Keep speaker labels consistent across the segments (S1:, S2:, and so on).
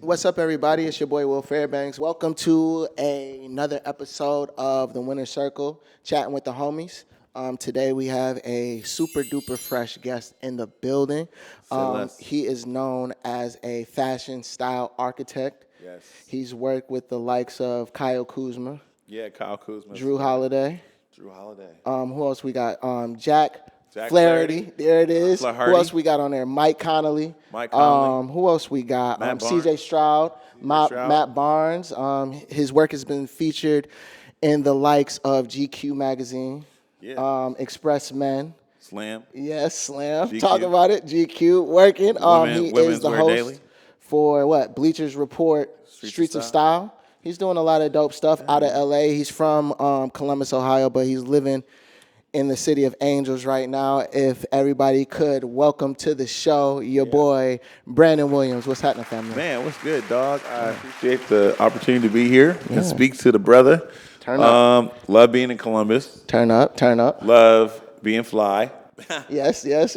S1: What's up, everybody? It's your boy, Will Fairbanks. Welcome to another episode of The Winner Circle, chatting with the homies. Today, we have a super duper fresh guest in the building. He is known as a fashion style architect.
S2: Yes.
S1: He's worked with the likes of Kyle Kuzma.
S2: Yeah, Kyle Kuzma.
S1: Drew Holiday.
S2: Who
S1: else we got? Jack Flaherty. There it is.
S2: Flaherty.
S1: Who else we got on there? Mike Connolly.
S2: Who
S1: else we got?
S2: Matt
S1: CJ Stroud. Matt Barnes. His work has been featured in the likes of GQ magazine.
S2: Yeah.
S1: Express Men.
S2: Slam.
S1: Yes, Slam.
S2: GQ.
S1: Talk about it. GQ working. He is the host
S2: Daily.
S1: For what? Bleachers Report. Streets of Style. He's doing a lot of dope stuff out of LA. He's from Columbus, Ohio, but he's living in the city of Angels right now. If everybody could welcome to the show your boy Brandon Williams. What's happening, family?
S2: Man, what's good, dog? I appreciate the opportunity to be here and speak to the brother.
S1: Turn up.
S2: Love being in Columbus.
S1: Turn up.
S2: Love being fly.
S1: Yes. That's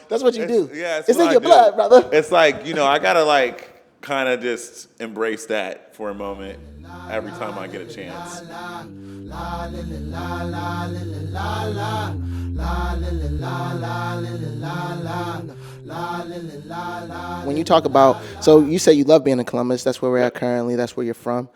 S1: what you do.
S2: Yeah,
S1: it's in your blood, brother.
S2: It's like, I gotta kind of just embrace that for a moment every time I get a chance.
S1: When you talk about, so you say you love being in Columbus. That's where we're at currently. That's where you're from.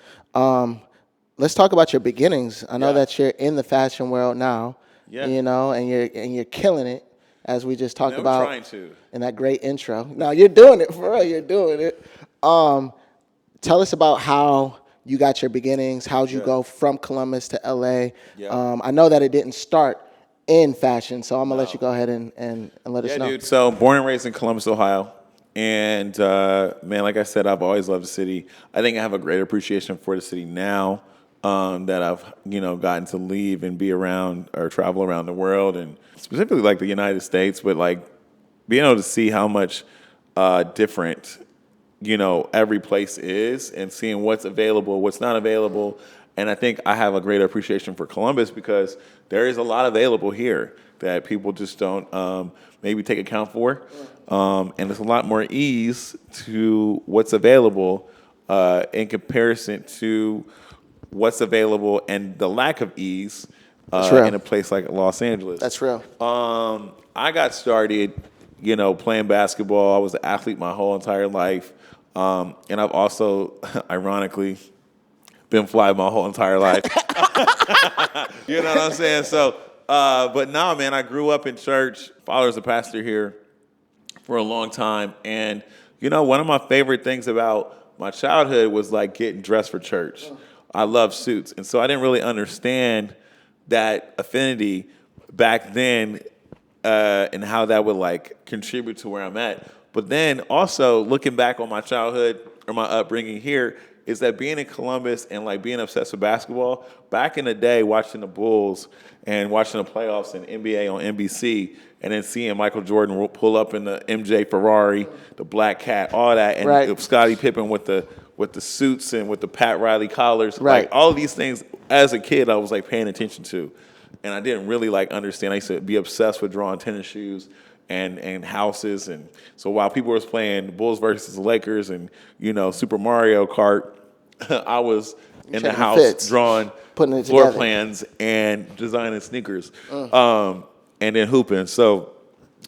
S1: Let's talk about your beginnings. I know that you're in the fashion world now.
S2: Yeah.
S1: And you're killing it, as we just talked about
S2: trying to.
S1: In that great intro. No, you're doing it for real. You're doing it. Tell us about how you got your beginnings. How'd you go from Columbus to LA?
S2: Yeah.
S1: I know that it didn't start in fashion, so I'm gonna let you go ahead and let us know.
S2: Yeah, dude. So born and raised in Columbus, Ohio. And man, like I said, I've always loved the city. I think I have a greater appreciation for the city now that I've gotten to leave and be around or travel around the world, and specifically the United States, but being able to see how much different every place is, and seeing what's available, what's not available. And I think I have a greater appreciation for Columbus because there is a lot available here that people just don't maybe take account for. And there's a lot more ease to what's available in comparison to what's available and the lack of ease in a place like Los Angeles.
S1: That's real.
S2: I got started, playing basketball. I was an athlete my whole entire life. And I've also, ironically, been fly my whole entire life. You know what I'm saying? So, but no, man, I grew up in church. Father was a pastor here for a long time. And, one of my favorite things about my childhood was getting dressed for church. I love suits. And so I didn't really understand that affinity back then and how that would contribute to where I'm at. But then also looking back on my childhood or my upbringing here is that being in Columbus and being obsessed with basketball, back in the day watching the Bulls and watching the playoffs and NBA on NBC, and then seeing Michael Jordan pull up in the MJ Ferrari, the black cat, all that, and Scottie Pippen with the suits and with the Pat Riley collars, all of these things as a kid I was paying attention to. And I didn't really understand. I used to be obsessed with drawing tennis shoes and houses. And so while people was playing Bulls versus the Lakers and, Super Mario Kart, I was in the house drawing floor plans and designing sneakers and then hooping. So,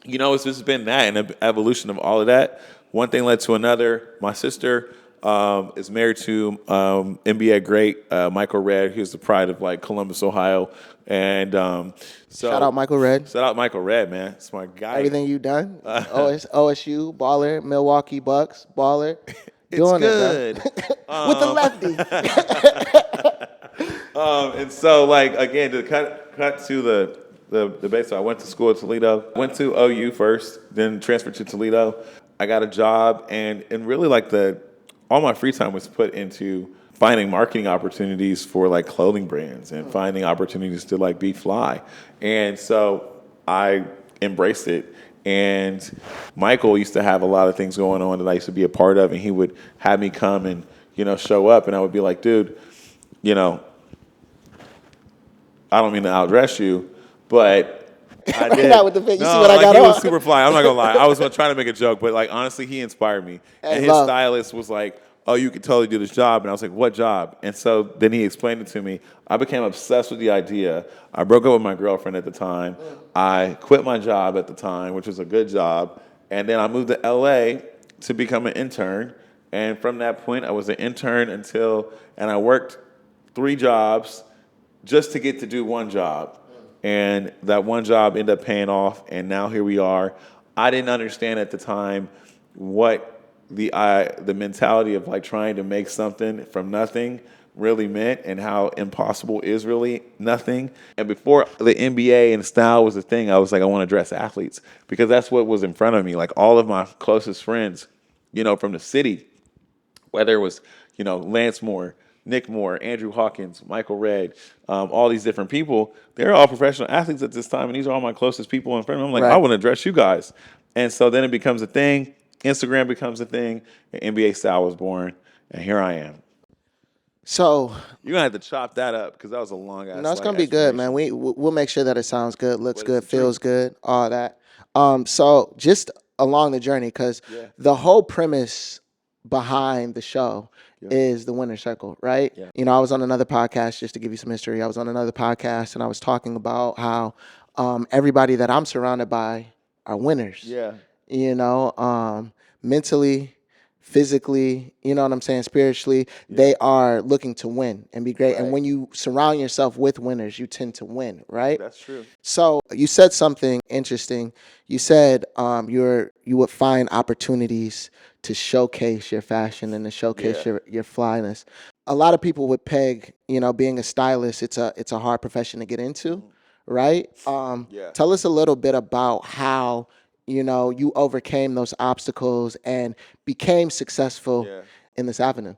S2: it's just been that and an evolution of all of that. One thing led to another. My sister is married to NBA great Michael Redd. He was the pride of Columbus, Ohio. And so
S1: shout out Michael Redd.
S2: Shout out Michael Redd, man. It's my guy.
S1: Everything you done, OSU baller, Milwaukee Bucks baller.
S2: It's
S1: doing
S2: good.
S1: It, with the lefty.
S2: And so again to cut to the base. So I went to school at Toledo. Went to OU first, then transferred to Toledo. I got a job, and really all my free time was put into finding marketing opportunities for clothing brands and finding opportunities to be fly. And so I embraced it. And Michael used to have a lot of things going on that I used to be a part of, and he would have me come and, show up, and I would be like, dude, I don't mean to outdress you, but I
S1: Right
S2: did.
S1: now with the fit. You
S2: No,
S1: see what I
S2: like
S1: got
S2: he
S1: on?
S2: was super fly. I'm not gonna lie. I was trying to make a joke, but like honestly, he inspired me.
S1: Hey,
S2: And his
S1: love.
S2: stylist was like, "Oh, you could totally do this job." And I was like, "What job?" And so then he explained it to me. I became obsessed with the idea. I broke up with my girlfriend at the time. I quit my job at the time, which was a good job, and then I moved to LA to become an intern. And from that point, I was an intern and I worked 3 jobs just to get to do one job. And that one job ended up paying off, and now here we are. I didn't understand at the time what the mentality of like trying to make something from nothing really meant and how impossible is really nothing. And before the NBA and style was a thing, I was like, I want to dress athletes because that's what was in front of me. Like all of my closest friends, from the city, whether it was, Lance Moore, Nick Moore, Andrew Hawkins, Michael Redd, all these different people, they're all professional athletes at this time, and these are all my closest people in front of me. I'm like, I
S1: Right.
S2: want to dress you guys. And so then it becomes a thing. Instagram becomes a thing, and NBA style was born, and here I am.
S1: So
S2: You're going to have to chop that up because that was a long ass
S1: no, it's gonna be good, man. We'll make sure that it sounds good, looks
S2: But it's
S1: good,
S2: the
S1: feels
S2: truth.
S1: good, all that. So just along the journey, because
S2: Yeah.
S1: the whole premise behind the show
S2: Yeah.
S1: is the winner circle, right?
S2: Yeah.
S1: I was on another podcast, just to give you some history. I was on another podcast and I was talking about how everybody that I'm surrounded by are winners.
S2: Yeah.
S1: Mentally, physically, you know what I'm saying, spiritually, they are looking to win and be great. And
S2: Right.
S1: when you surround yourself with winners, you tend to win, right?
S2: That's true.
S1: So you said something interesting. You said you would find opportunities to showcase your fashion and to showcase
S2: Yeah.
S1: your flyness. A lot of people would peg, being a stylist, it's a hard profession to get into, right?
S2: Yeah.
S1: Tell us a little bit about how you overcame those obstacles and became successful
S2: Yeah.
S1: in this avenue.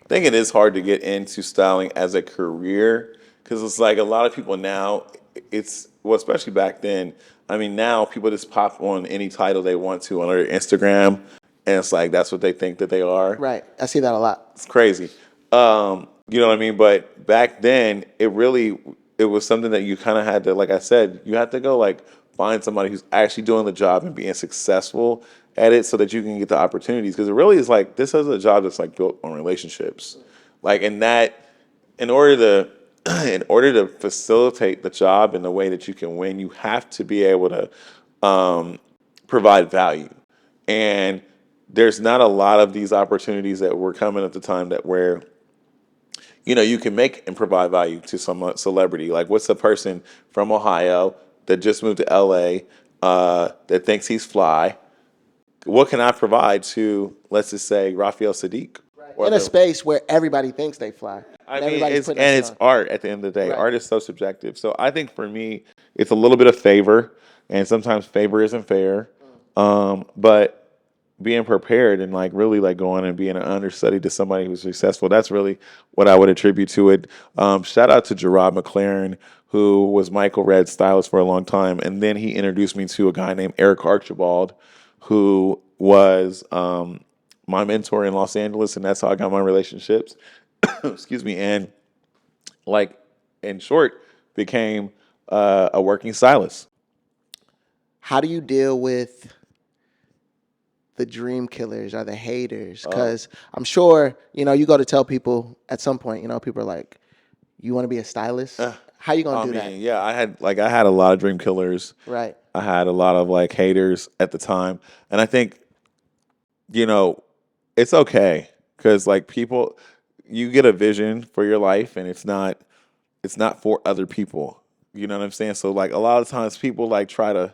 S2: I think it is hard to get into styling as a career because it's like a lot of people now, especially back then. I mean, now people just pop on any title they want to on their Instagram, and it's like that's what they think that they are.
S1: Right. I see that a lot.
S2: It's crazy. You know what I mean? But back then, it was something that you kind of had to, like I said, you had to go like find somebody who's actually doing the job and being successful at it so that you can get the opportunities. Because it really is like this is a job that's like built on relationships. Like in order to in order to facilitate the job in the way that you can win, you have to be able to provide value. And there's not a lot of these opportunities that were coming at the time that where you can make and provide value to some celebrity. Like, what's the person from Ohio that just moved to LA that thinks he's fly? What can I provide to, let's just say, Raphael Sadiq? Or
S1: In a space where everybody thinks they fly.
S2: I
S1: And
S2: mean,
S1: everybody's
S2: it's
S1: putting that shit
S2: it's
S1: on.
S2: art at the end of the day.
S1: Right.
S2: Art is so subjective. So I think for me, it's a little bit of favor, and sometimes favor isn't fair. But being prepared and like really like going and being an understudy to somebody who's successful, that's really what I would attribute to it. Shout out to Gerard McLaren, who was Michael Redd's stylist for a long time, and then he introduced me to a guy named Eric Archibald, who was my mentor in Los Angeles, and that's how I got my relationships. Excuse me, and like in short, became a working stylist.
S1: How do you deal with the dream killers or the haters? Because I'm sure, you go to tell people at some point, people are like, you want to be a stylist? How you going to do that?
S2: Yeah, I had a lot of dream killers.
S1: Right.
S2: I had a lot of like haters at the time, and I think, it's okay because like people, you get a vision for your life, and it's not for other people. You know what I'm saying? So like a lot of times people like try to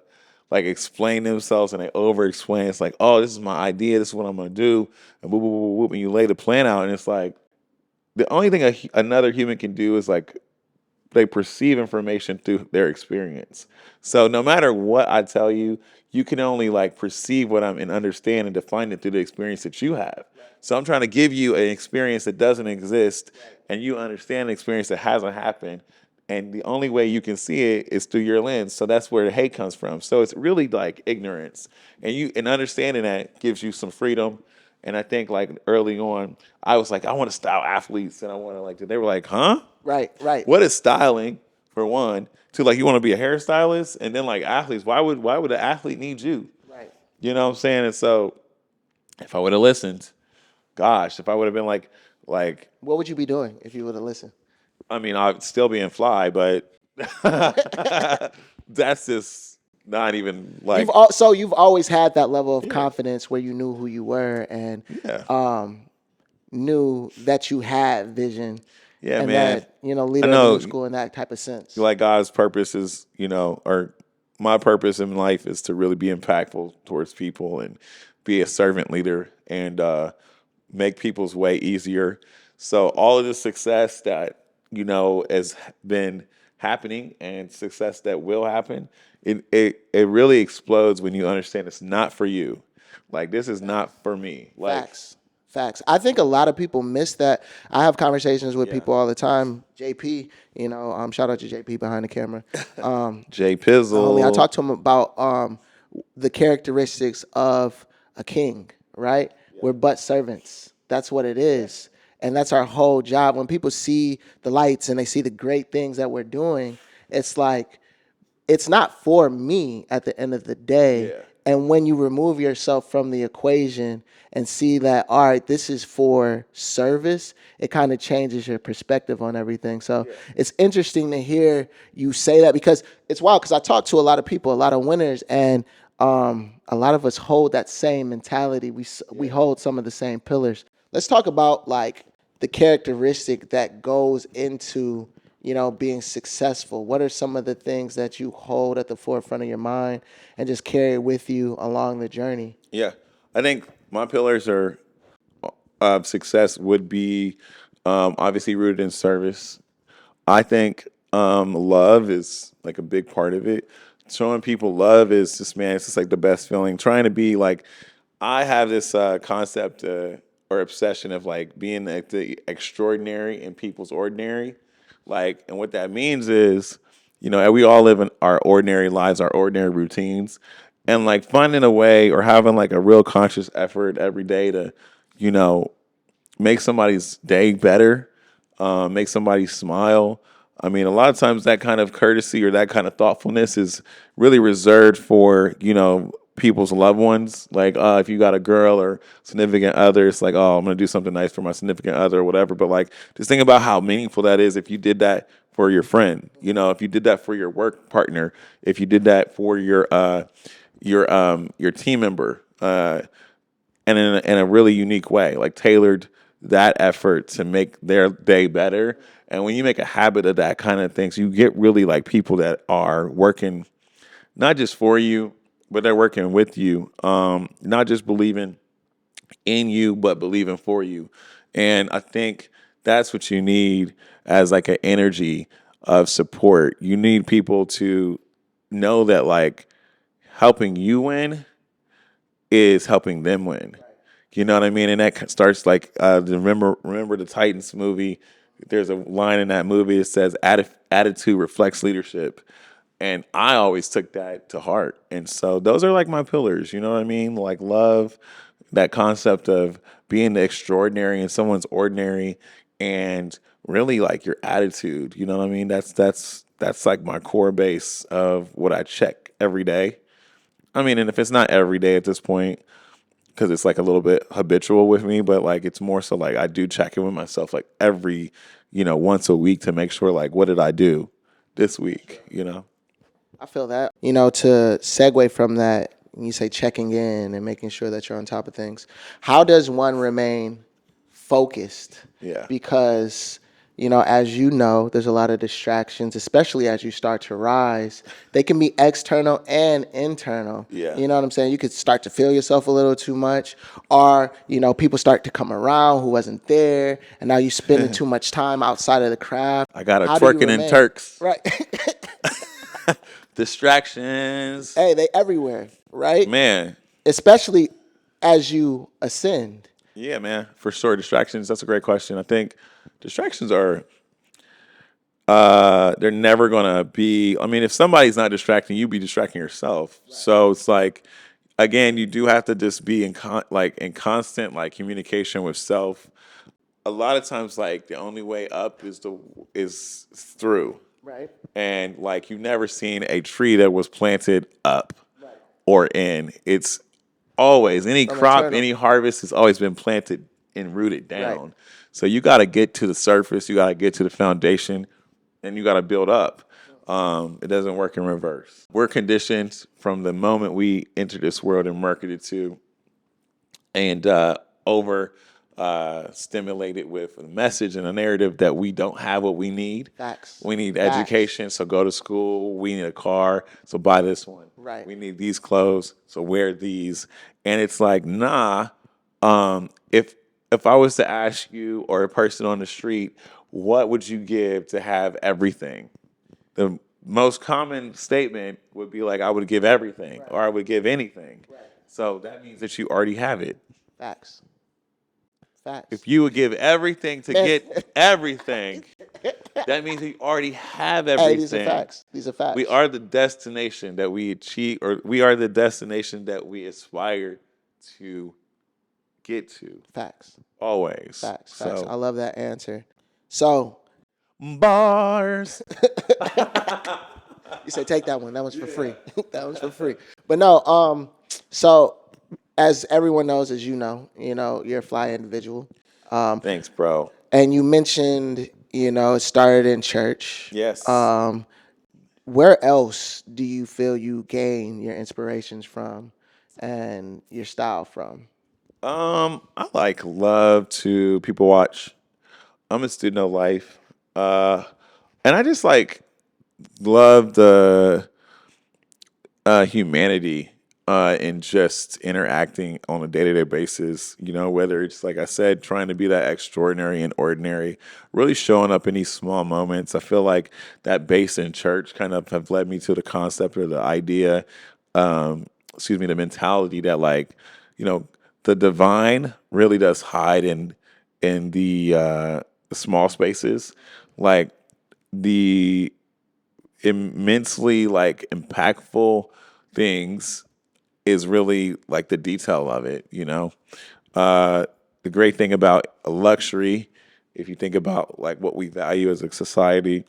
S2: like explain themselves and they over explain. It's like, oh, this is my idea. This is what I'm gonna do, and whoop, whoop, whoop, whoop, and you lay the plan out, and it's like the only thing another human can do is like they perceive information through their experience. So no matter what I tell you, you can only like perceive what I'm and understand and define it through the experience that you have. So I'm trying to give you an experience that doesn't exist, and you understand an experience that hasn't happened. And the only way you can see it is through your lens. So that's where the hate comes from. So it's really like ignorance. And understanding that gives you some freedom. And I think like early on, I was like, I want to style athletes and I want to like, they were like, huh?
S1: Right.
S2: What is styling? for one. Two, like you want to be a hairstylist, and then like athletes. Why would an athlete need you?
S1: Right.
S2: You know what I'm saying? And so if I would have listened, gosh, if I would have been like
S1: What would you be doing if you would have listened?
S2: I mean, I'd still be in fly, but that's just not even like
S1: You've always had that level of confidence where you knew who you were and
S2: yeah.
S1: knew that you had vision
S2: Yeah,
S1: and
S2: man.
S1: that, you know,
S2: I
S1: leader of the
S2: know
S1: new school in that type of sense.
S2: like God's purpose is, or my purpose in life is to really be impactful towards people and be a servant leader and make people's way easier. So all of the success that, has been happening and success that will happen, it really explodes when you understand it's not for you. Like this is not for me. Like
S1: Facts. I think a lot of people miss that. I have conversations with
S2: yeah.
S1: people all the time. JP, shout out to JP behind the camera.
S2: Jay
S1: Homie, I
S2: Pizzle.
S1: talked to him about the characteristics of a king, right? We're but servants. That's what it is. And that's our whole job. When people see the lights and they see the great things that we're doing, it's like, it's not for me at the end of the day.
S2: Yeah.
S1: And when you remove yourself from the equation and see that, all right, this is for service, it kind of changes your perspective on everything. So it's interesting to hear you say that because it's wild because I talk to a lot of people, a lot of winners, and a lot of us hold that same mentality. We hold some of the same pillars. Let's talk about like the characteristic that goes into being successful. What are some of the things that you hold at the forefront of your mind and just carry with you along the journey?
S2: Yeah. I think my pillars are of success would be obviously rooted in service. I think love is like a big part of it. Showing people love is just, man, it's just like the best feeling. Trying to be like, I have this concept or obsession of like being the extraordinary in people's ordinary. Like, and what that means is, we all live in our ordinary lives, our ordinary routines, and like finding a way or having like a real conscious effort every day to, you know, make somebody's day better, make somebody smile. I mean, a lot of times that kind of courtesy or that kind of thoughtfulness is really reserved for, people's loved ones. Like, if you got a girl or significant other, it's like, oh, I'm going to do something nice for my significant other or whatever. But like, just think about how meaningful that is if you did that for your friend, if you did that for your work partner, if you did that for your team member, and in a really unique way, like tailored that effort to make their day better. And when you make a habit of that kind of things, you get really like people that are working not just for you, but they're working with you. Not just believing in you, but believing for you. And I think that's what you need as like an energy of support. You need people to know that like helping you win is helping them win. You know what I mean? And that starts like remember the Titans movie. There's a line in that movie that says attitude reflects leadership. And I always took that to heart. And so those are like my pillars, you know what I mean? Like love, that concept of being the extraordinary in someone's ordinary, and really like your attitude, you know what I mean? That's like my core base of what I check every day. I mean, and if it's not every day at this point, because it's like a little bit habitual with me, but like it's more so like I do check in with myself like every, once a week to make sure like what did I do this week,
S1: I feel that. To segue from that, you say checking in and making sure that you're on top of things. How does one remain focused?
S2: Yeah.
S1: Because, as you know, there's a lot of distractions, especially as you start to rise. They can be external and internal.
S2: Yeah.
S1: You know what I'm saying? You could start to feel yourself a little too much, or, people start to come around who wasn't there, and now you're spending too much time outside of the craft.
S2: I got a
S1: How do you
S2: twerking in
S1: remain?
S2: Turks.
S1: Right.
S2: Distractions.
S1: Hey, they everywhere, right?
S2: Man.
S1: Especially as you ascend.
S2: Yeah, man, for sure. Distractions, that's a great question. I think distractions are they're never gonna be, I mean, if somebody's not distracting you, be distracting yourself. Right. So it's like, again, you do have to just be in constant like communication with self. A lot of times like the only way up is through.
S1: Right.
S2: And like you've never seen a tree that was planted up or in. It's always any
S1: From
S2: crop,
S1: internal.
S2: any harvest has always been planted and rooted
S1: Right.
S2: down. So you got to get to the surface, you got to get to the foundation, and you got to build up. It doesn't work in reverse. We're conditioned from the moment we enter this world and marketed to, and over stimulated with a message and a narrative that we don't have what we need.
S1: Facts.
S2: We need
S1: Facts.
S2: education, so go to school. We need a car, so buy this one.
S1: Right.
S2: We need these clothes, so wear these. And it's like, nah. If I was to ask you or a person on the street, what would you give to have everything? The most common statement would be like, I would give everything, or I would give anything.
S1: Right.
S2: So that means that you already have it.
S1: Facts. Facts.
S2: If you would give everything to get everything, that means you already have everything.
S1: Hey, these are facts. These are facts.
S2: We are the destination that we achieve, or we are the destination that we aspire to get to.
S1: Facts.
S2: Always.
S1: Facts.
S2: So,
S1: Facts. I love that answer. So
S2: bars.
S1: you said take that one. That one's for free. That one's for free. But no, so as everyone knows, as you know, you're a fly individual.
S2: Thanks, bro.
S1: And you mentioned, it started in church.
S2: Yes.
S1: Where else do you feel you gain your inspirations from and your style from?
S2: I love to people watch. I'm a student of life. And I just love the humanity in just interacting on a day-to-day basis, whether it's, like I said, trying to be that extraordinary and ordinary, really showing up in these small moments. I feel like that base in church kind of have led me to the concept or the idea, the mentality that the divine really does hide in the small spaces, like the immensely impactful things is really like the detail of it. The great thing about luxury, if you think about what we value as a society,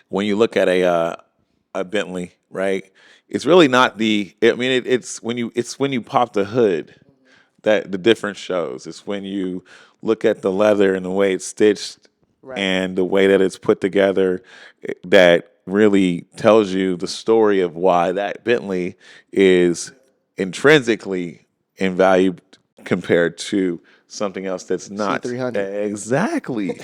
S2: when you look at a Bentley, right? It's really not it's when you pop the hood that the difference shows. It's when you look at the leather and the way it's stitched, right, and the way that it's put together that really tells you the story of why that Bentley is intrinsically in value compared to something else that's not.
S1: C300.
S2: Exactly.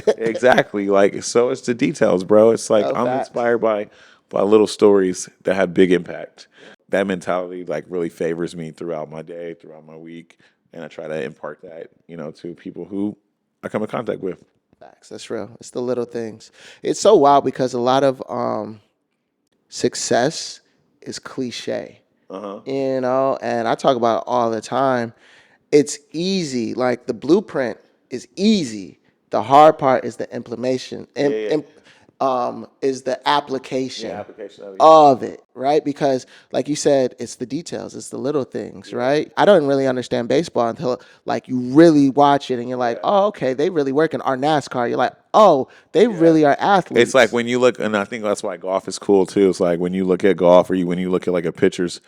S2: Exactly. So it's the details, bro. It's I'm inspired by little stories that have big impact. That mentality really favors me throughout my day, throughout my week, and I try to impart that, to people who I come in contact with.
S1: Facts. That's real. It's the little things. It's so wild because a lot of success is cliche. And I talk about it all the time. It's easy. Like the blueprint is easy. The hard part is the implementation. Is the application, of it, right? Because like you said, it's the details, it's the little things, right? I don't really understand baseball until you really watch it and you're like, oh, okay, they really working. Or NASCAR, you're like, oh, they really are athletes.
S2: It's like when you look, and I think that's why golf is cool too. It's like when you look at golf or when you look at a pitcher's,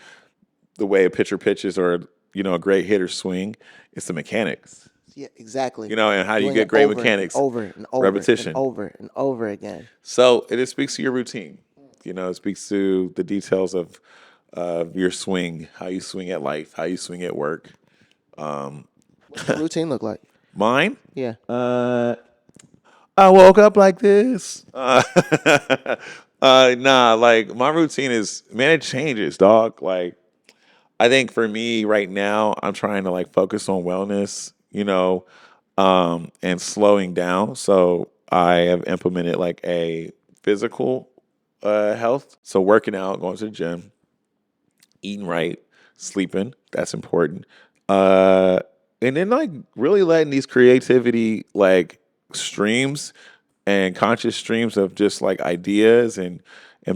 S2: the way a pitcher pitches or, a great hitter swing, it's the mechanics.
S1: Yeah, exactly.
S2: And how do you get great mechanics?
S1: Over and over.
S2: Repetition.
S1: And over and over again.
S2: So it speaks to your routine. It speaks to the details of your swing, how you swing at life, how you swing at work.
S1: What's your routine look like?
S2: Mine?
S1: Yeah.
S2: I woke up like this. My routine is, man, it changes, dog. I think for me right now, I'm trying to focus on wellness, and slowing down. So I have implemented a physical health. So working out, going to the gym, eating right, sleeping, that's important. And then really letting these creativity streams and conscious streams of just ideas and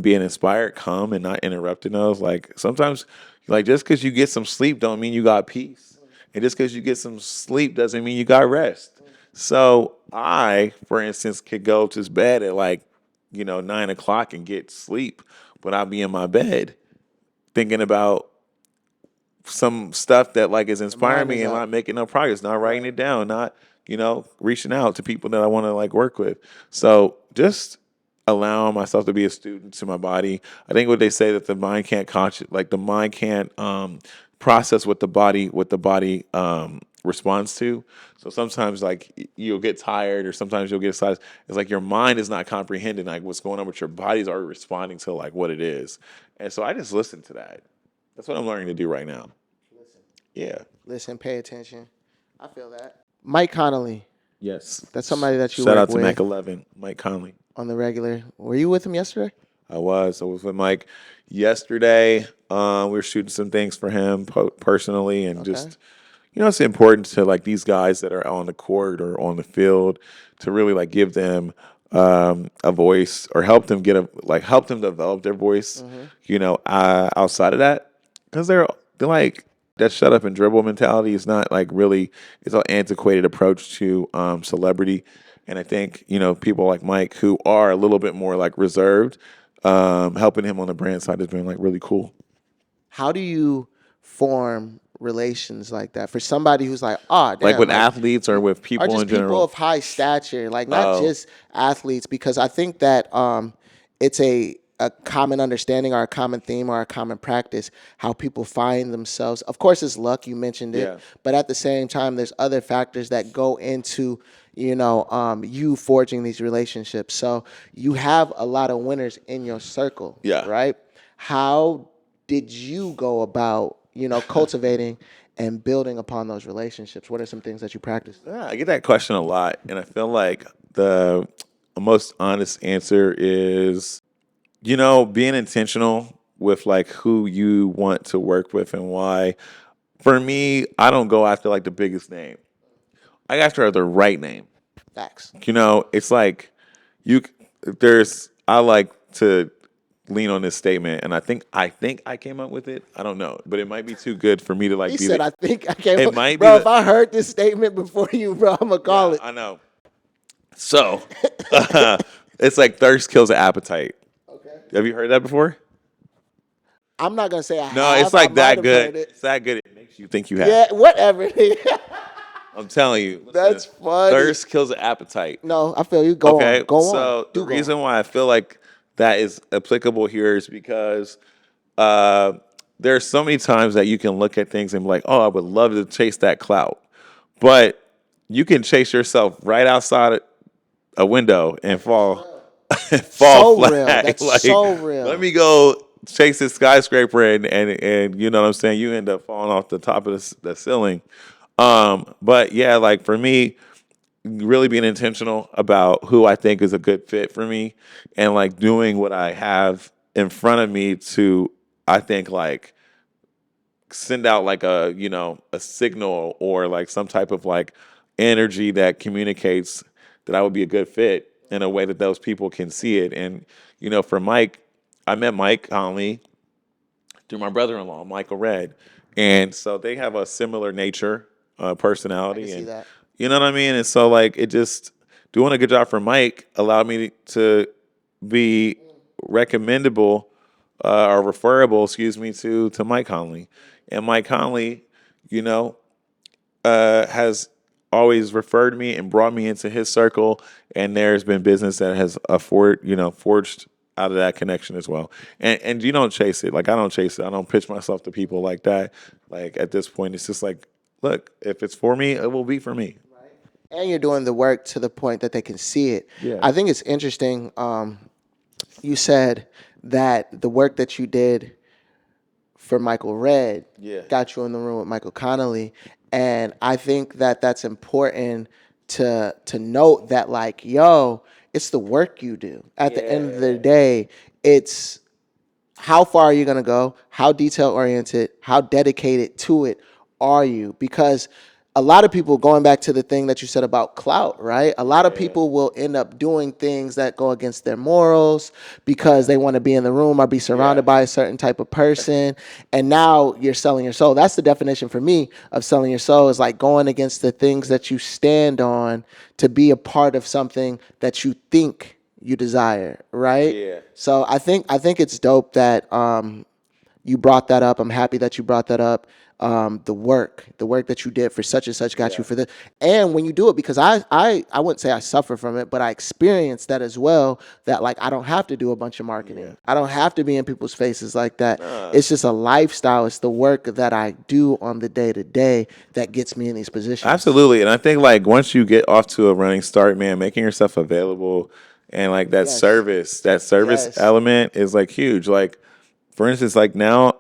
S2: being inspired come and not interrupting those. Sometimes just because you get some sleep don't mean you got peace. And just because you get some sleep doesn't mean you got rest. So I, for instance, could go to bed at 9 o'clock and get sleep, but I'll be in my bed thinking about some stuff that like is inspiring me and not making no progress, not writing it down, not, reaching out to people that I want to like work with. So just allowing myself to be a student to my body. I think what they say that the mind can't the mind can't process what the body responds to. So sometimes like you'll get tired or sometimes you'll get excited. It's like your mind is not comprehending like what's going on, but your body's already responding to like what it is. And so I just listen to that. That's what I'm learning to do right now.
S1: Listen.
S2: Yeah.
S1: Listen, pay attention. I feel that. Mike Connolly.
S2: Yes.
S1: That's somebody that you
S2: Shout
S1: work
S2: out to
S1: with
S2: Mac 11, Mike Conley.
S1: on the regular. Were you with him yesterday?
S2: I was with Mike yesterday. We were shooting some things for him personally, and just it's important to like these guys that are on the court or on the field to really like give them a voice or help them help them develop their voice. Outside of that, because they're like that shut up and dribble mentality is not like really, it's an antiquated approach to celebrity. And I think, people like Mike who are a little bit more like reserved, helping him on the brand side has been like really cool.
S1: How do you form relations like that for somebody who's like, damn,
S2: like with athletes or with people
S1: or just
S2: in general?
S1: people of high stature, like not just athletes, because I think that it's a common understanding or a common theme or a common practice how people find themselves. Of course, it's luck. You mentioned it, but at the same time, there's other factors that go into you forging these relationships. So you have a lot of winners in your circle, right? How did you go about cultivating and building upon those relationships? What are some things that you practice?
S2: Yeah, I get that question a lot, and I feel like the most honest answer is, being intentional with like who you want to work with and why. For me, I don't go after like the biggest name. I go after the right name.
S1: Facts.
S2: It's like I like to lean on this statement, and I think I came up with it. I don't know, but it might be too good for me to like.
S1: He said, "I think I came
S2: it
S1: up."
S2: Might
S1: bro,
S2: be
S1: if I heard this statement before you, bro, I'm gonna call it.
S2: I know. So it's like thirst kills the appetite. Okay. Have you heard that before?
S1: I'm not gonna say I
S2: No,
S1: have.
S2: it's like that good.
S1: It's
S2: that good. It makes you think you have.
S1: Yeah, whatever.
S2: I'm telling you.
S1: That's funny.
S2: Thirst kills the appetite.
S1: No, I feel you. Go on. Go on.
S2: So the reason why I feel like that is applicable here is because there are so many times that you can look at things and be like, oh, I would love to chase that clout. But you can chase yourself right outside a window and fall
S1: so
S2: flat.
S1: Real. That's
S2: like,
S1: so real.
S2: Let me go chase this skyscraper and you know what I'm saying? You end up falling off the top of the ceiling. But yeah, like for me, really being intentional about who I think is a good fit for me and like doing what I have in front of me to, I think like send out like a signal or like some type of like energy that communicates that I would be a good fit in a way that those people can see it. And, for Mike, I met Mike Conley through my brother-in-law, Michael Red. And so they have a similar nature, personality.
S1: I can see
S2: and
S1: that.
S2: You know what I mean? And so like it just doing a good job for Mike allowed me to be recommendable or referable, to Mike Conley. And Mike Conley, has always referred me and brought me into his circle. And there's been business that has forged out of that connection as well. And you don't chase it. Like I don't chase it. I don't pitch myself to people like that. Like at this point, it's just like, look, if it's for me, it will be for me.
S1: And you're doing the work to the point that they can see it.
S2: Yeah.
S1: I think it's interesting. You said that the work that you did for Michael Red got you in the room with Michael Connolly. And I think that that's important to note that, like, it's the work you do. At the end of the day, it's how far are you going to go? How detail-oriented, how dedicated to it are you? Because a lot of people, going back to the thing that you said about clout, right? A lot of people will end up doing things that go against their morals because they want to be in the room or be surrounded by a certain type of person. And now you're selling your soul. That's the definition for me of selling your soul, is like going against the things that you stand on to be a part of something that you think you desire, right?
S2: Yeah.
S1: So I think it's dope that you brought that up. I'm happy that you brought that up. The work that you did for such and such got you for this. And when you do it, because I wouldn't say I suffer from it, but I experienced that as well. That like I don't have to do a bunch of marketing.
S2: Yeah.
S1: I don't have to be in people's faces like that. It's just a lifestyle. It's the work that I do on the day to day that gets me in these positions.
S2: Absolutely. And I think like once you get off to a running start, man, making yourself available and like that service
S1: Yes.
S2: element is like huge. Like for instance, like now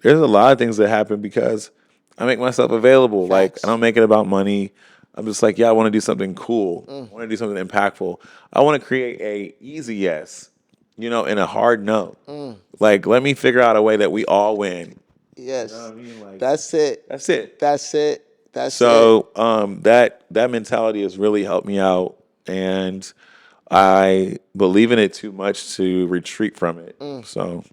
S2: there's a lot of things that happen because I make myself available. Like I don't make it about money. I'm just like, yeah, I want to do something cool. I want to do something impactful. I want to create a easy yes, and a hard no. Like let me figure out a way that we all win.
S1: Yes.
S2: You know what I mean? Like,
S1: That's it.
S2: That's it.
S1: That's it. That's it.
S2: So that mentality has really helped me out, and I believe in it too much to retreat from it. So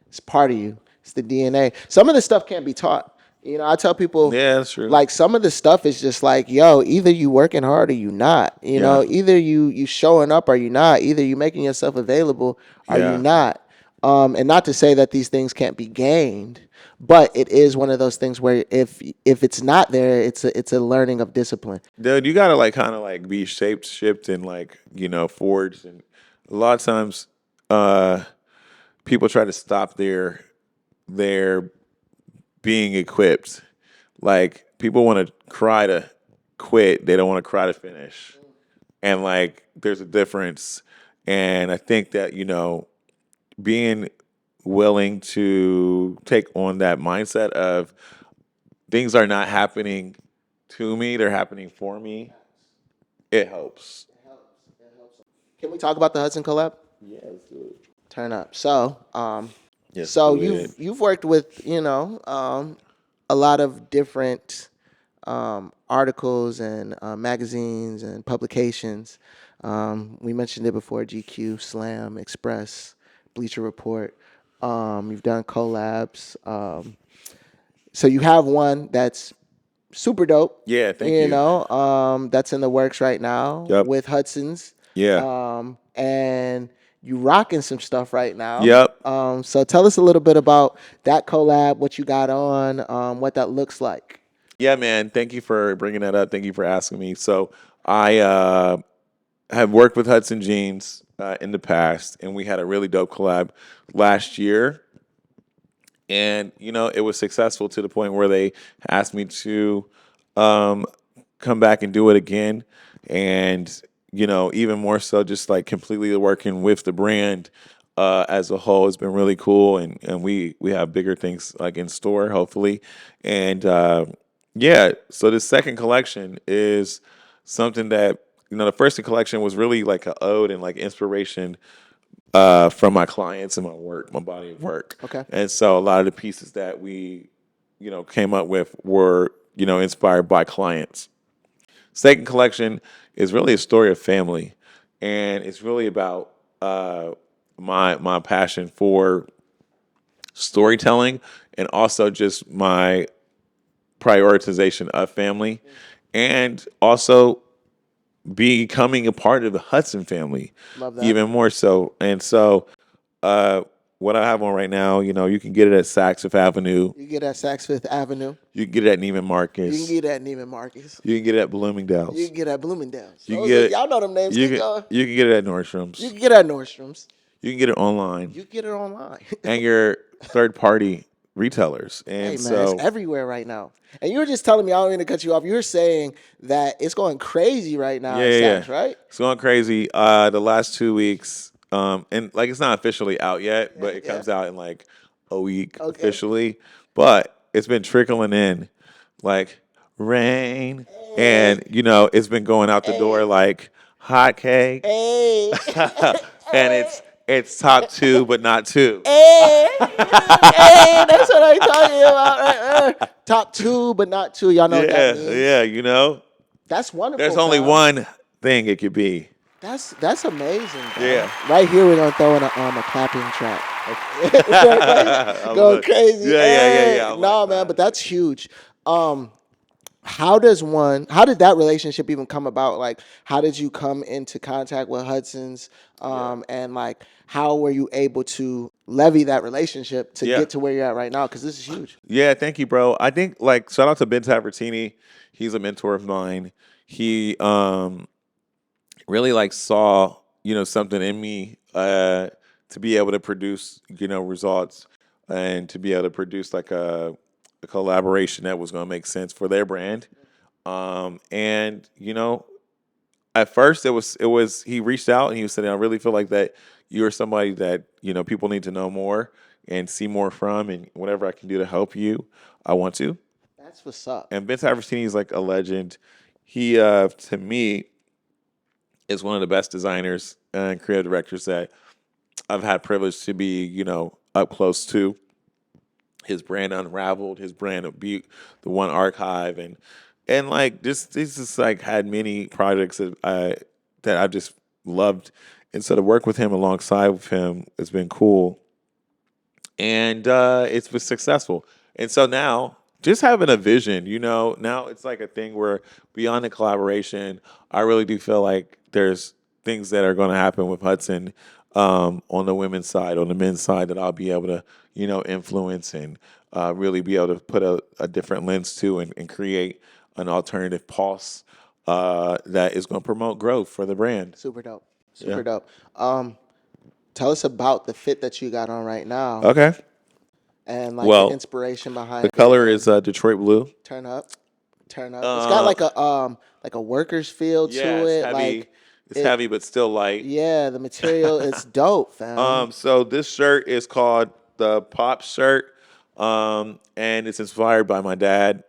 S1: It's part of you. It's the DNA. Some of this stuff can't be taught. I tell people,
S2: yeah, that's true.
S1: like some of the stuff is just like, yo, either you working hard or you not. Either you showing up or you not. Either you making yourself available or you not. And not to say that these things can't be gained, but it is one of those things where if it's not there, it's a learning of discipline.
S2: Dude, you gotta like kind of like be shaped, and like forged, and a lot of times, people try to stop their being equipped. Like people want to cry to quit, they don't want to cry to finish, and like there's a difference. And I think that being willing to take on that mindset of things are not happening to me, they're happening for me. It helps.
S1: Can we talk about the Hudson collab?
S2: Yeah, let's do it.
S1: Turn up. So,
S2: Yes,
S1: so
S2: do it.
S1: you've worked with a lot of different articles and magazines and publications. We mentioned it before: GQ, Slam, Express, Bleacher Report. You've done collabs. So you have one that's super dope.
S2: Yeah, thank you.
S1: That's in the works right now with Hudson's.
S2: Yeah.
S1: And you rocking some stuff right now.
S2: Yep.
S1: So tell us a little bit about that collab, what you got on, what that looks like.
S2: Yeah, man. Thank you for bringing that up. Thank you for asking me. So I have worked with Hudson Jeans in the past, and we had a really dope collab last year. And, it was successful to the point where they asked me to come back and do it again. And, even more so just like completely working with the brand as a whole has been really cool. And we have bigger things like in store, hopefully. And so the second collection is something that, the first collection was really like an ode and like inspiration from my clients and my work, my body of work.
S1: Okay.
S2: And so a lot of the pieces that we, came up with were, inspired by clients. Second collection is really a story of family, and it's really about my passion for storytelling and also just my prioritization of family, and also becoming a part of the Hudson family.
S1: Love that.
S2: Even more so. And so what I have on right now, you can get it at Saks Fifth Avenue.
S1: You get it at Saks Fifth Avenue.
S2: You can get it at Neiman Marcus.
S1: You can get it at Neiman Marcus.
S2: You can get it at Bloomingdale's.
S1: You can get it at Bloomingdale's.
S2: You can get it,
S1: y'all know them names.
S2: You can get it at Nordstrom's.
S1: You can get it at Nordstrom's.
S2: You can get it online.
S1: You can get it online.
S2: And your third-party retailers. And
S1: hey, man,
S2: so
S1: it's everywhere right now. And you were just telling me, I don't mean to cut you off, you were saying that it's going crazy right now at Saks, right?
S2: It's going crazy. The last 2 weeks, and like it's not officially out yet, but it comes out in like a week officially. But it's been trickling in like rain. And, it's been going out the door like hotcake.
S1: Hey.
S2: And it's top 2, but not 2.
S1: Hey, that's what I'm talking about right there. Top 2, but not 2. Y'all know what that means.
S2: Yeah,
S1: That's wonderful.
S2: There's only one thing it could be.
S1: That's amazing. Bro.
S2: Yeah.
S1: Right here, we're gonna throw in a clapping track. Go crazy.
S2: Yeah.
S1: No, man, but that's huge. how did that relationship even come about? Like, how did you come into contact with Hudson's? And like, how were you able to levy that relationship to
S2: Yeah.
S1: get to where you're at right now? Because this is huge.
S2: Yeah, thank you, bro. I think like shout out to Ben Tavertini. He's a mentor of mine. He really like saw, something in me to be able to produce, results and to be able to produce like a collaboration that was going to make sense for their brand. And at first it was he reached out and he was saying, I really feel like that you're somebody that, people need to know more and see more from, and whatever I can do to help you, I want to.
S1: That's what's up.
S2: And Vince Averstini is like a legend. He to me is one of the best designers and creative directors that I've had privilege to be, up close to. His brand Unraveled, his brand of Butte, the One Archive, and like this is like had many projects that I've just loved, and so to work with him alongside with him has been cool, and it's been successful. And so now, just having a vision, now it's like a thing where beyond the collaboration, I really do feel like there's things that are going to happen with Hudson on the women's side, on the men's side, that I'll be able to, influence and really be able to put a different lens to, and create an alternative pulse that is going to promote growth for the brand.
S1: Super dope.
S2: Yeah.
S1: Super dope. Tell us about the fit that you got on right now,
S2: Okay.
S1: and like the
S2: Well,
S1: inspiration behind
S2: the
S1: it.
S2: color
S1: And
S2: is Detroit blue.
S1: turn up, turn up. It's got
S2: Uh,
S1: like a worker's feel
S2: yeah,
S1: to
S2: it's
S1: it.
S2: heavy.
S1: Like
S2: It's
S1: it,
S2: heavy but still light.
S1: yeah. The material is dope, fam.
S2: So this shirt is called the Pop shirt, and it's inspired by my dad.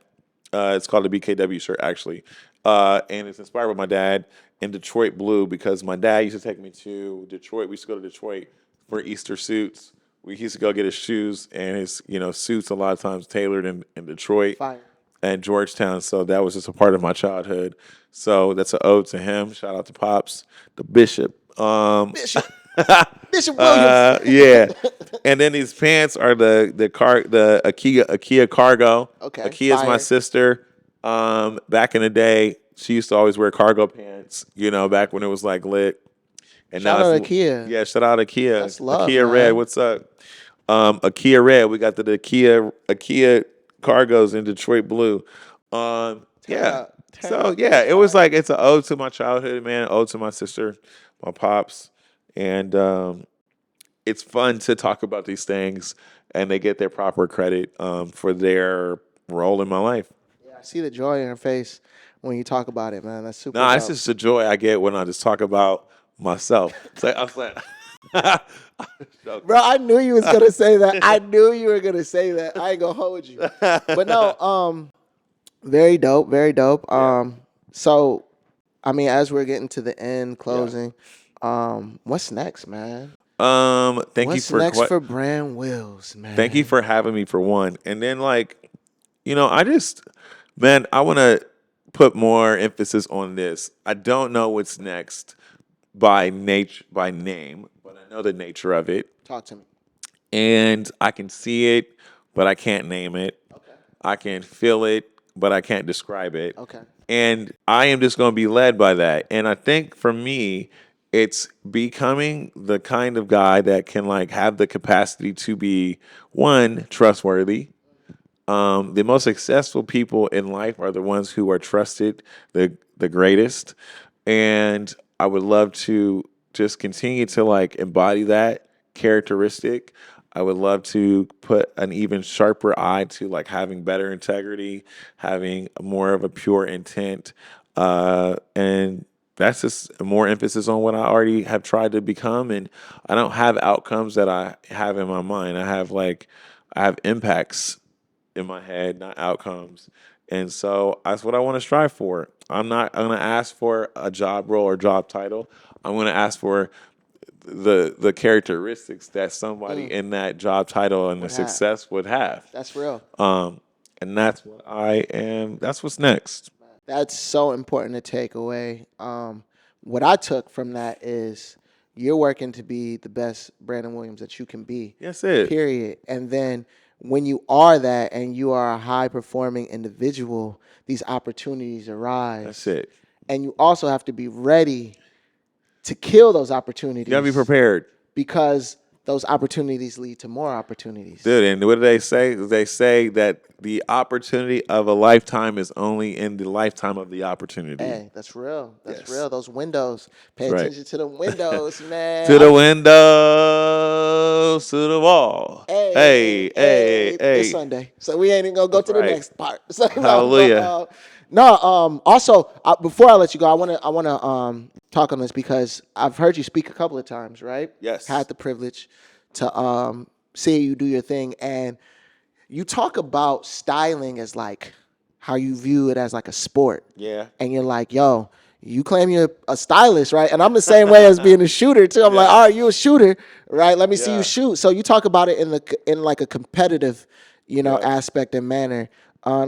S2: It's called the BKW shirt actually, and it's inspired by my dad in Detroit blue because my dad used to take me to Detroit. We used to go to Detroit for Easter suits. We used to go get his shoes and his suits a lot of times tailored in Detroit
S1: Fire.
S2: and Georgetown. So that was just a part of my childhood. So that's an ode to him. Shout out to Pops, the Bishop.
S1: Bishop Bishop Williams.
S2: Yeah. And then these pants are the Akia cargo.
S1: Okay,
S2: Akia's my
S1: fire.
S2: sister. Back in the day, she used to always wear cargo pants, back when it was like lit. And
S1: Shout
S2: now
S1: out
S2: it's
S1: to Akia.
S2: yeah, shout out Akia.
S1: That's love,
S2: Akia
S1: man.
S2: Red, what's up? Akia Red, we got the Akia cargos in Detroit blue. Yeah.
S1: Turn
S2: So
S1: up.
S2: yeah,
S1: That's
S2: it was
S1: fire.
S2: like it's an ode to my childhood, man, an ode to my sister, my pops, and it's fun to talk about these things, and they get their proper credit for their role in my life.
S1: I see the joy in her face when you talk about it, man. That's super
S2: No, it's
S1: dope.
S2: just the joy I get when I just talk about myself. So I was like,
S1: Bro, I knew you was gonna say that. I knew you were gonna say that. I ain't gonna hold you. But no, very dope, very dope.
S2: Yeah.
S1: So I mean, as we're getting to the end, closing, what's next, man?
S2: Thank you
S1: What's
S2: for
S1: next for Brand Wills, man?
S2: thank you for having me for one. And then like, I just, man, I want to put more emphasis on this. I don't know what's next by name, but I know the nature of it.
S1: Talk to me.
S2: And I can see it, but I can't name it.
S1: Okay.
S2: I can feel it, but I can't describe it.
S1: Okay.
S2: And I am just going to be led by that. And I think for me, it's becoming the kind of guy that can like have the capacity to be one, trustworthy. The most successful people in life are the ones who are trusted the greatest. And I would love to just continue to like embody that characteristic. I would love to put an even sharper eye to like having better integrity, having more of a pure intent, and that's just more emphasis on what I already have tried to become. And I don't have outcomes that I have in my mind. I have impacts in my head, not outcomes. And so that's what I want to strive for. I'm going to ask for a job role or job title. I'm going to ask for the characteristics that somebody in that job title and the
S1: Would have.
S2: success would have.
S1: That's real.
S2: And that's what I am. That's what's next.
S1: That's so important to take away. What I took from that is you're working to be the best Brandon Williams that you can be.
S2: That's it.
S1: Period. And then when you are that and you are a high performing individual, these opportunities arise.
S2: That's it.
S1: And you also have to be ready to kill those opportunities.
S2: You gotta be prepared.
S1: Because those opportunities lead to more opportunities.
S2: Dude, and what do they say? They say that the opportunity of a lifetime is only in the lifetime of the opportunity.
S1: Hey, that's real. That's
S2: Yes.
S1: real. Those windows. Pay
S2: That's right.
S1: attention to the windows, man.
S2: To the windows, to the wall. Hey.
S1: It's Sunday, so we ain't even gonna go to the next part. So,
S2: Hallelujah.
S1: Also, before I let you go, I wanna talk on this because I've heard you speak a couple of times, right?
S2: Yes.
S1: Had the privilege to see you do your thing, and you talk about styling as like how you view it as like a sport.
S2: Yeah.
S1: And you're like, yo, you claim you're a stylist, right? And I'm the same way as being a shooter too. I'm like, all right, you a shooter, right? Let me see you shoot. So you talk about it in like a competitive, aspect and manner.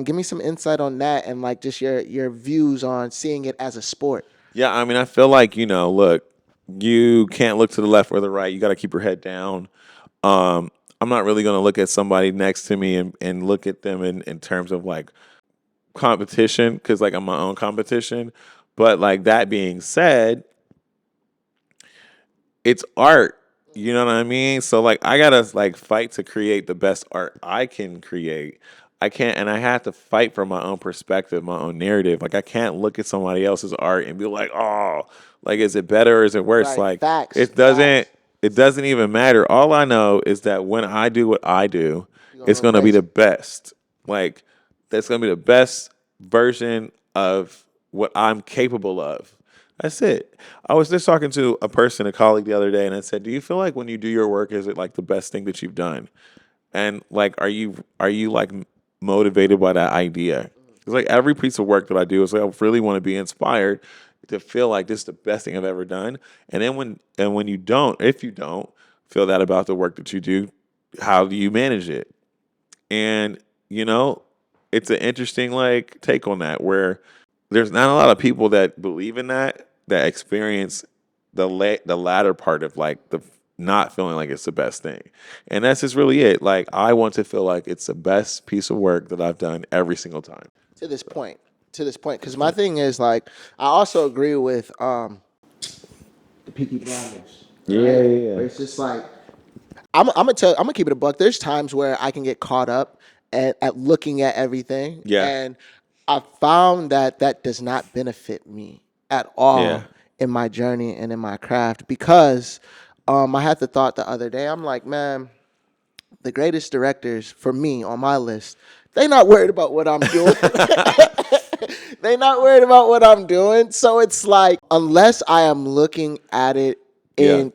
S1: Give me some insight on that and like just your views on seeing it as a sport.
S2: Yeah, I mean, I feel like, look, you can't look to the left or the right. You got to keep your head down. I'm not really going to look at somebody next to me and look at them in terms of like competition because like I'm my own competition. But like that being said, it's art. You know what I mean? So like I gotta like fight to create the best art I can create. I can't, and I have to fight for my own perspective, my own narrative. Like I can't look at somebody else's art and be like, oh, like is it better or is it worse?
S1: Right,
S2: Like
S1: facts,
S2: it doesn't. It doesn't even matter. All I know is that when I do what I do, it's gonna be the best. Like that's gonna be the best version of what I'm capable of. That's it. I was just talking to a colleague the other day, and I said, "Do you feel like when you do your work, is it like the best thing that you've done?" And like, are you like motivated by that idea? It's like every piece of work that I do is like I really want to be inspired to feel like this is the best thing I've ever done. And then when you don't, if you don't feel that about the work that you do, how do you manage it? And it's an interesting like take on that where there's not a lot of people that believe in that experience the latter part of like the not feeling like it's the best thing. And that's just really it. Like I want to feel like it's the best piece of work that I've done every single time.
S1: To this point. Because my thing is like I also agree with the Peaky Blinders.
S2: Yeah.
S1: Where it's just like I'm gonna keep it a buck. There's times where I can get caught up at looking at everything.
S2: Yeah.
S1: And I found that does not benefit me at all in my journey and in my craft because I had the thought the other day. I'm like, man, the greatest directors for me on my list, they not worried about what I'm doing. They not worried about what I'm doing. So it's like, unless I am looking at it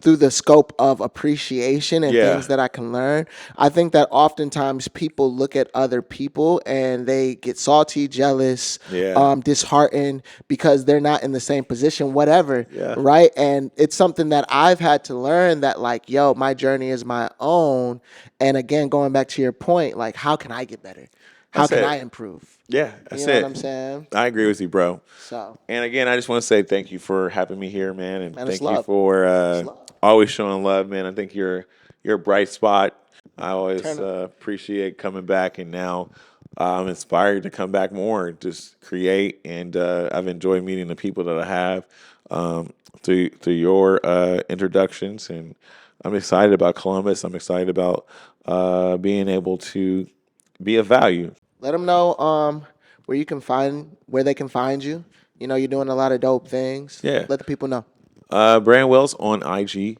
S1: through the scope of appreciation and things that I can learn, I think that oftentimes people look at other people and they get salty, jealous, disheartened because they're not in the same position, whatever, right? And it's something that I've had to learn that like, yo, my journey is my own. And again, going back to your point, like, how can I get better? How can I improve?
S2: Yeah, that's
S1: you know
S2: it.
S1: what I'm saying?
S2: I agree with you, bro.
S1: So,
S2: and again, I just want to say thank you for having me here, man, and thank you
S1: love.
S2: for always showing love, man. I think you're a bright spot. I always appreciate coming back, and now I'm inspired to come back more, just create, and I've enjoyed meeting the people that I have through your introductions, and I'm excited about Columbus. I'm excited about being able to be of value.
S1: Let them know where they can find you. You know, you're doing a lot of dope things.
S2: Yeah.
S1: Let the people know.
S2: Brand Wells on IG.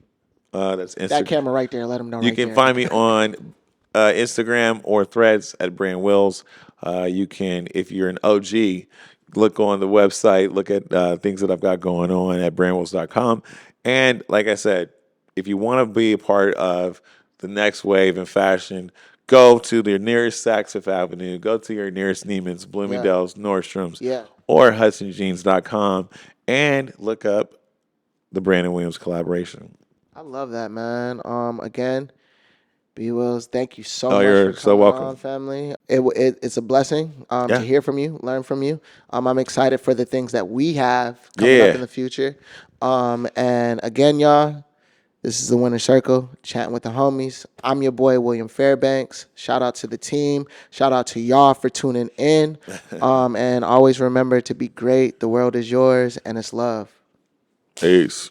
S2: That's Instagram.
S1: That camera right there. Let them know.
S2: You can find me on Instagram or Threads at Brand Wells. You can, if you're an OG, look on the website, look at things that I've got going on at brandwells.com. And like I said, if you want to be a part of the next wave in fashion, go to the nearest Saks Fifth Avenue, go to your nearest Neiman's, Bloomingdale's, Nordstrom's, or HudsonJeans.com and look up the Brandon Williams collaboration.
S1: I love that, man. Again, B. Wills, thank you so much
S2: you're
S1: for
S2: so
S1: coming
S2: welcome.
S1: on, family. It's a blessing to hear from you, learn from you. I'm excited for the things that we have coming up in the future. And again, y'all, This is the Winner Circle, chatting with the homies. I'm your boy, William Fairbanks. Shout out to the team. Shout out to y'all for tuning in. And always remember to be great. The world is yours, and it's love.
S2: Peace.